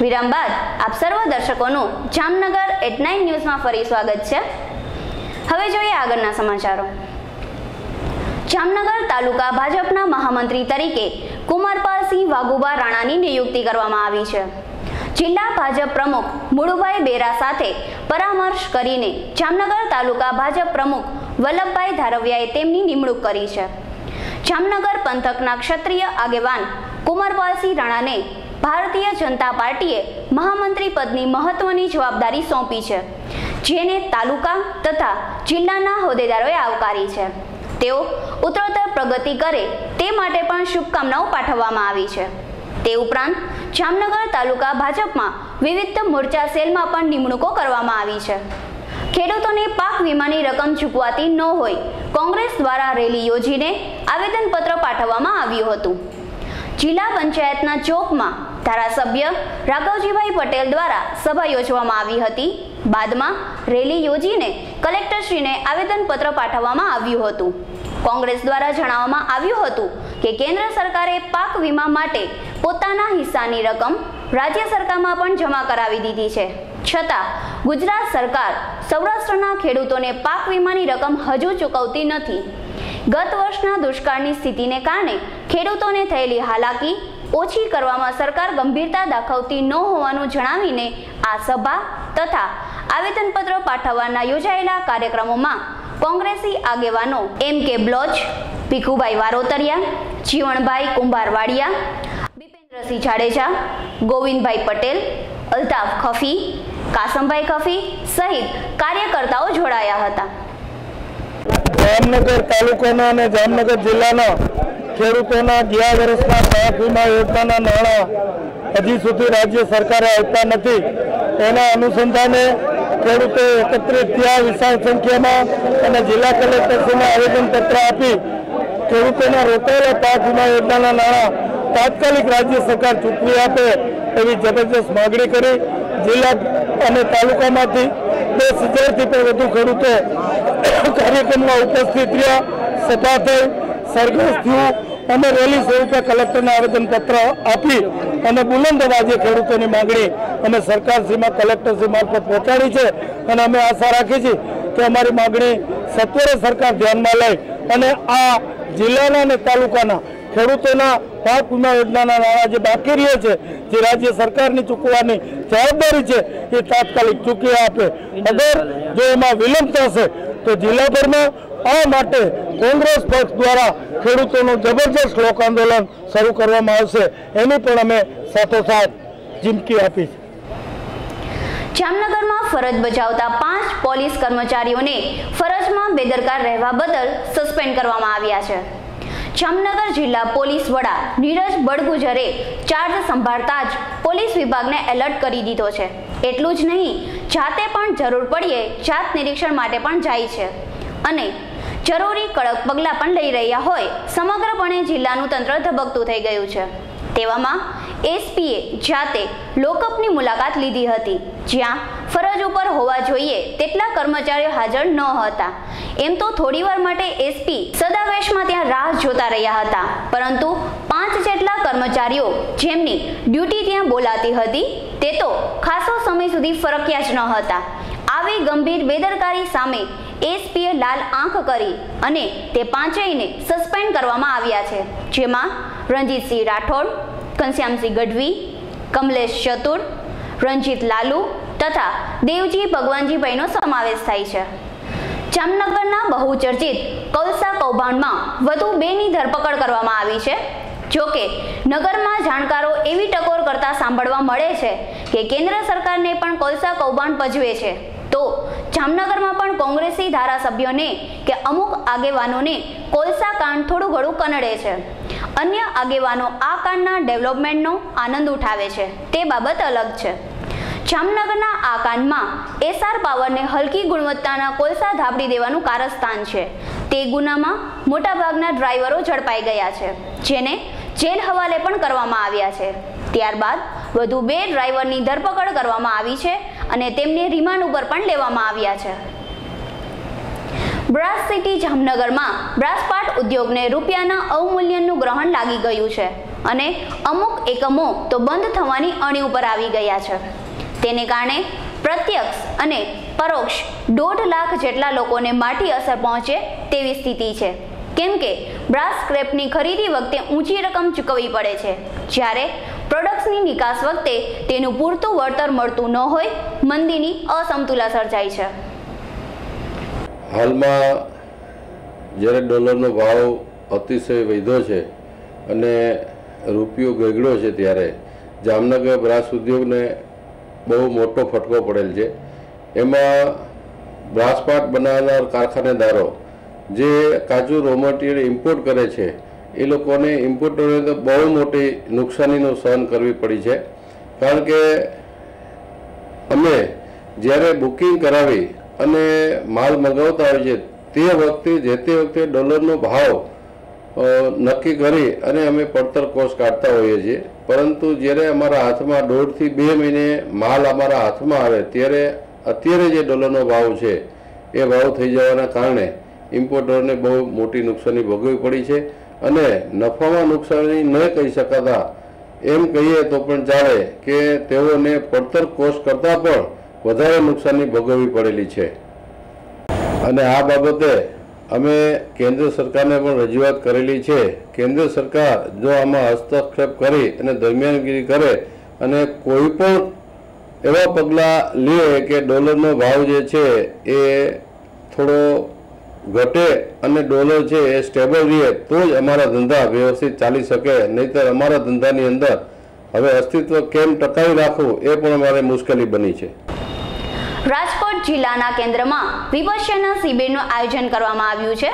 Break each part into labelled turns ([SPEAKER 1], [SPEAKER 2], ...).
[SPEAKER 1] વિરામ બાદ આપ સર્વ દર્શકોનું જામનગર એટ 9 ન્યૂઝમાં ફરી સ્વાગત છે। હવે જોઈએ આગળના સમાચારો। જામનગર તાલુકા ભાજપના મહામંત્રી તરીકે કુમારપાલસિંહ વાઘુબા રાણાની નિયુક્તિ કરવામાં આવી છે। જિલ્લા ભાજપ પ્રમુખ મુળુભાઈ બેરા સાથે પરામર્શ કરીને જામનગર તાલુકા ભાજપ પ્રમુખ વલ્લભભાઈ ધારવિયાએ તેમની નિમણૂક કરી છે। જામનગર પંથકના ક્ષત્રિય આગેવાન કુમારપાલસિંહ રાણાને ભારતીય જનતા પાર્ટીએ મહામંત્રી પદની મહત્વની જવાબદારી સોંપી છે, જેને તાલુકા તથા જિલ્લાના હોદ્દેદારોએ આવકારી છે। તેઓ ઉત્તરોત્તર પ્રગતિ કરે તે માટે પણ શુભકામનાઓ પાઠવવામાં આવી છે। તે ઉપરાંત જામનગર તાલુકા ભાજપમાં વિવિધ મોરચા સેલમાં પણ નિમણૂકો કરવામાં આવી છે। ખેડૂતોને પાક વીમાની રકમ ચૂકવાતી ન હોય કોંગ્રેસ દ્વારા રેલી યોજીને આવેદનપત્ર પાઠવવામાં આવ્યું હતું। જિલ્લા પંચાયતના ચોકમાં ધારાસભ્ય રાઘવજીભાઈ પટેલ દ્વારા સભા યોજવામાં આવી હતી। બાદમાં રેલી યોજીને કલેક્ટરશ્રીને આવેદનપત્ર પાઠવવામાં આવ્યું હતું। કોંગ્રેસ દ્વારા જણાવવામાં આવ્યું હતું કે કેન્દ્ર સરકારે પાક વીમા માટે પોતાના હિસ્સાની રકમ રાજ્ય સરકારમાં પણ જમા કરાવી દીધી છે, છતાં ગુજરાત સરકાર સૌરાષ્ટ્રના ખેડૂતોને પાક વીમાની રકમ હજુ ચૂકવતી નથી। ગત વર્ષના દુષ્કાળની સ્થિતિને કારણે ખેડૂતોને થયેલી હાલાકી ઓછી કરવામાં સરકાર ગંભીરતા દાખવતી ન હોવાનું જણાવીને આ સભા તથા આવેદનપત્ર પાઠવવાના યોજાયેલા કાર્યક્રમોમાં કોંગ્રેસી આગેવાનો M.K. બ્લોચ, ભીખુભાઈ વારોતરિયા, જીવણભાઈ કુંભારવાડિયા, બિપેન્દ્રસિંહ જાડેજા, ગોવિંદભાઈ પટેલ, અલ્તાફ ખફી, કાસમભાઈ ખફી સહિત કાર્યકર્તાઓ જોડાયા હતા।
[SPEAKER 2] જામનગર તાલુકાના અને જામનગર જિલ્લાના ખેડૂતોના ગયા વર્ષના પાક વીમા યોજનાના નાણાં હજી સુધી રાજ્ય સરકારે આપ્યા નથી। એના અનુસંધાને ખેડૂતો એકત્રિત થયા વિશાળ સંખ્યામાં અને જિલ્લા કલેક્ટરશ્રીને આવેદનપત્ર આપી ખેડૂતોના રોકાયેલા પાક વીમા યોજનાના નાણાં તાત્કાલિક રાજ્ય સરકાર ચૂકવી આપે એવી જબરજસ્ત માગણી કરી। જિલ્લા અને તાલુકામાંથી 10,000થી પણ વધુ ખેડૂતો કાર્યક્રમમાં ઉપસ્થિત રહ્યા, સભા થઈ, સરઘસ થયું અને રેલી સ્વરૂપે કલેક્ટરને આવેદનપત્ર આપી અને બુલંદ અવાજે ખેડૂતોની માગણી અમે સરકારશ્રીમાં કલેક્ટરશ્રી મારફત પહોંચાડી છે અને અમે આશા રાખી છીએ કે અમારી માગણી સત્વરે સરકાર ધ્યાનમાં લઈ અને આ જિલ્લાના અને તાલુકાના ખેડૂતોના પાક વીમા યોજનાના નાણાં જે બાકી રહે છે, જે રાજ્ય સરકારની ચૂકવવાની જવાબદારી છે, એ તાત્કાલિક ચૂકવી આપે। અગર જો એમાં વિલંબ થશે તો જિલ્લાભરમાં આ માટે કોંગ્રેસ પક્ષ દ્વારા ખેડૂતોનું જબરજસ્ત લોક આંદોલન શરૂ કરવામાં આવશે, એની પણ અમે સાથોસાથ ચીમકી આપી છે।
[SPEAKER 1] જામનગરમાં ફરજ બજાવતા 5 પોલીસ કર્મચારીઓને ફરજમાં બેદરકાર રહેવા બદલ સસ્પેન્ડ કરવામાં આવ્યા છે। જામનગર જિલ્લા પોલીસ વડા નીરજ બડગુજરે ચાર્જ સંભાળતા જ પોલીસ વિભાગને એલર્ટ કરી દીધો છે। એટલું જ નહીં, જાતે પણ જરૂર પડીએ જાત નિરીક્ષણ માટે પણ જાય છે અને જરૂરી કડક પગલાં પણ લઈ રહ્યા હોય સમગ્રપણે જિલ્લાનું તંત્ર ધબકતું થઈ ગયું છે। તેવામાં એસપીએ જાતે લોકઅપની મુલાકાત લીધી હતી, જ્યાં ફરજ ઉપર હોવા જોઈએ તેટલા કર્મચારીઓ હાજર ન હતા। એમ તો થોડીવાર માટે એસપી સદાવેશમાં ત્યાં રાહ જોતા રહ્યા હતા, પરંતુ 5 જેટલા કર્મચારીઓ જેમની ડ્યુટી ત્યાં બોલાતી હતી તે તો ખાસો સમય સુધી ફરક્યા જ ન હતા। આવી ગંભીર બેદરકારી સામે એસપીએ લાલ આંખ કરી અને તે 5યને સસ્પેન્ડ કરવામાં આવ્યા છે, જેમાં રણજીતસિંહ રાઠોડ, ઘનશ્યામસિંહ ગઢવી, કમલેશ ચતુર, રણજીત લાલુ તથા દેવજી ભગવાનજીભાઈનો સમાવેશ થાય છે। જામનગરના બહુચર્ચિત કૌલસા કૌભાંડમાં વધુ 2ની ધરપકડ કરવામાં આવી છે। જોકે નગરમાં જાણકારો એવી ટકોર કરતા સાંભળવા મળે છે કે કેન્દ્ર સરકારને પણ કોલસા કૌભાંડ પજવે છે, તો જામનગરમાં પણ કોંગ્રેસી ધારાસભ્યોને કે અમુક આગેવાનોને કોલસા કાંડ થોડું ઘણું કનડે છે। અન્ય આગેવાનો આ કાંડના ડેવલપમેન્ટનો આનંદ ઉઠાવે છે, તે બાબત અલગ છે। જામનગરના આ કાંડમાં એસઆર પાવરને હલકી ગુણવત્તાના કોલસા ધાબડી દેવાનું કારસ્તાન છે। તે ગુનામાં મોટાભાગના ડ્રાઈવરો ઝડપાઈ ગયા છે, જેને જેલ હવાલે પણ કરવામાં આવ્યા છે। ત્યારબાદ વધુ 2 ડ્રાઈવરની ધરપકડ કરવામાં આવી છે અને તેમને રિમાન્ડ ઉપર પણ લેવામાં આવ્યા છે। બ્રાસ સિટી જામનગરમાં બ્રાસપાટ ઉદ્યોગને રૂપિયાના અવમૂલ્યનનું ગ્રહણ લાગી ગયું છે। અને અમુક એકમો તો બંધ થવાની અણી ઉપર આવી ગયા છે. તેને કારણે પ્રત્યક્ષ અને પરોક્ષ 1.5 લાખ જેટલા લોકોને માઠી અસર પહોંચે તેવી સ્થિતિ છે. કેમ કે બ્રાસ સ્ક્રેપની ખરીદી વખતે ઊંચી રકમ ચૂકવવી પડે છે, જ્યારે પ્રોડક્ટ્સની નિકાસ વખતે તેનું પૂરતું વળતર મળતું ન હોય મંદીની અસમતુલા સર્જાય છે.
[SPEAKER 3] હાલમાં જ્યારે ડોલરનો ભાવ અતિશય વધ્યો છે અને રૂપિયો ગગડ્યો છે, ત્યારે જામનગર બ્રાસ ઉદ્યોગને બહુ મોટો ફટકો પડેલ છે. એમાં બ્રાસ પાર્ટ બનાવનાર કારખાનેદારો જે કાચું રો મટીરિયલ ઇમ્પોર્ટ કરે છે, એ લોકોને ઇમ્પોર્ટરોને તો બહુ મોટી નુકસાનીનો સહન કરવી પડી છે. કારણ કે અમે જ્યારે બુકિંગ કરાવી અને માલ મંગાવતા હોય છે તે વખતે જે તે વખતે ડોલરનો ભાવ નક્કી કરી અને અમે પડતર કોસ્ટ કાઢતા હોઈએ છીએ. પરંતુ જ્યારે અમારા હાથમાં 1.5 થી 2 મહિને માલ અમારા હાથમાં આવે ત્યારે અત્યારે જે ડોલરનો ભાવ છે એ ભાવ થઈ જવાના કારણે ઇમ્પોર્ટરને બહુ મોટી નુકસાની ભોગવવી પડી છે. અને નફામાં નુકસાની ન કહી શકાતા એમ કહીએ તો પણ ચાલે કે તેઓને પડતર કોસ્ટ કરતાં પણ વધારે નુકસાની ભોગવવી પડેલી છે. અને આ બાબતે અમે કેન્દ્ર સરકારને પણ રજૂઆત કરેલી છે. કેન્દ્ર સરકાર જો આમાં હસ્તક્ષેપ કરી અને દરમિયાનગીરી કરે અને કોઈ પણ એવા પગલાં લે કે ડોલરનો ભાવ જે છે એ થોડો ઘટે અને ડોલર છે એ સ્ટેબલ રહે, તો જ અમારા ધંધા વ્યવસ્થિત ચાલી શકે. નહીંતર અમારા ધંધાની અંદર હવે અસ્તિત્વ કેમ ટકાવી રાખવું એ પણ અમારે મુશ્કેલી બની છે.
[SPEAKER 1] રાજકોટ જિલ્લાના કેન્દ્રમાં વિપશ્યના શિબિરનું આયોજન કરવામાં આવ્યું છે.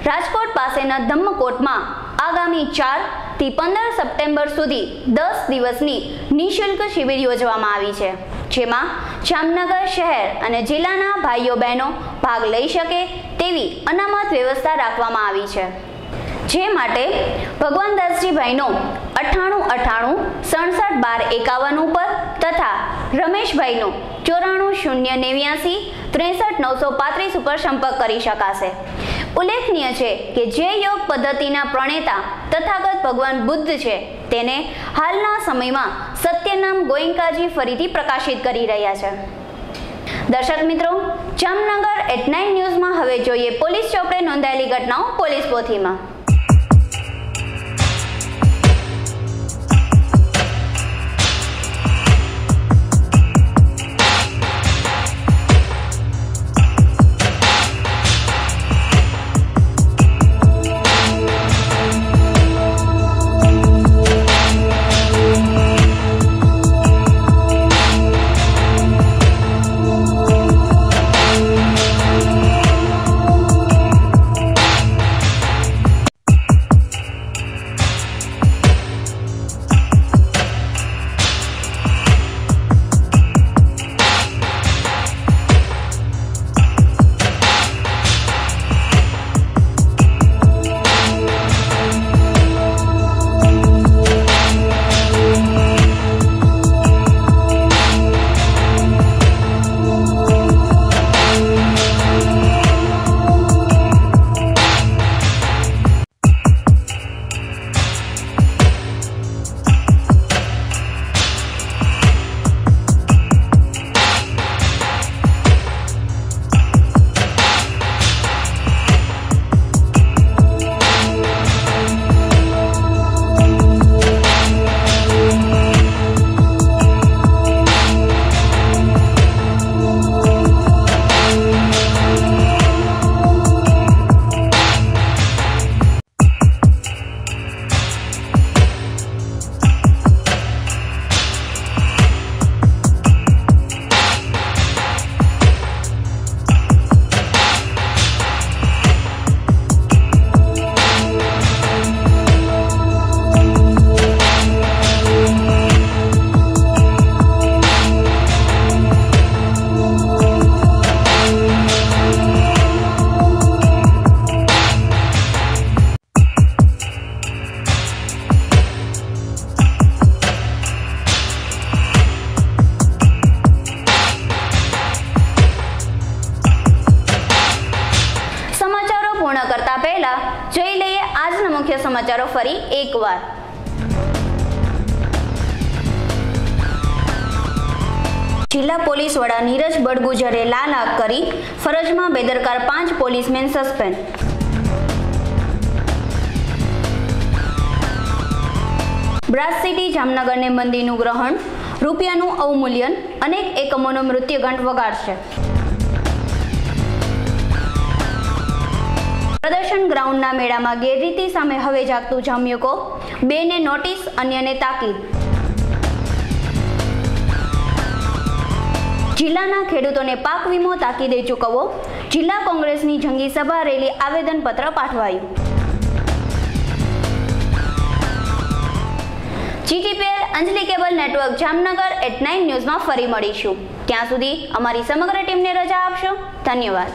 [SPEAKER 1] રાજકોટ પાસેના ધમ્મકોટમાં આગામી 4 થી 15 સપ્ટેમ્બર સુધી 10 દિવસની નિઃશુલ્ક શિબિર યોજવામાં આવી છે, જેમાં જામનગર શહેર અને જિલ્લાના ભાઈઓ બહેનો ભાગ લઈ શકે તેવી અનામત વ્યવસ્થા રાખવામાં આવી છે. જે માટે ભગવાનદાસજીભાઈનો 9898 671251 ઉપર તથા રમેશભાઈનો 940989 63935 ઉપર સંપર્ક કરી શકાશે. ઉલ્લેખનીય છે કે જે યોગ પદ્ધતિના પ્રણેતા તથાગત ભગવાન બુદ્ધ છે, તેને હાલના સમયમાં સત્યનામ ગોયંકાજી ફરીથી પ્રકાશિત કરી રહ્યા છે. દર્શક મિત્રો, જામનગર એટ 9 ન્યૂઝમાં હવે જોઈએ પોલીસ ચોપડે નોંધાયેલી ઘટનાઓ પોલીસ પોથીમાં. જોઈ લઈએ આજના મુખ્ય સમાચારો ફરી એકવાર. જિલ્લા પોલીસ વડા નીરજ બડગુજરે લાલ આંખ કરી ફરજમાં બેદરકાર 5 પોલીસમેન સસ્પેન્ડ. બ્રાસ સિટી જામનગરને મંદીનું ગ્રહણ, રૂપિયાનું અવમૂલ્યન, અનેક એકમોનો મૃત્યુઘંટ વગાડશે. પ્રદર્શન ગ્રાઉન્ડના મેળામાં ગેરરીતિ સામે હવે જાગતું જામ્યુકો, 2 ને નોટિસ, અન્યને તાકીદ. જિલ્લાના ખેડૂતોને પાક વીમો તાકીદે ચૂકવવો, જિલ્લા કોંગ્રેસની જંગી સભા રેલી આવેદનપત્ર પાઠવાયું. GTPL Anjali cable network Jamnagar at 9 ન્યૂઝમાં ફરી મળીશું. ત્યાં સુધી અમારી સમગ્ર ટીમને રજા આપશો. ધન્યવાદ.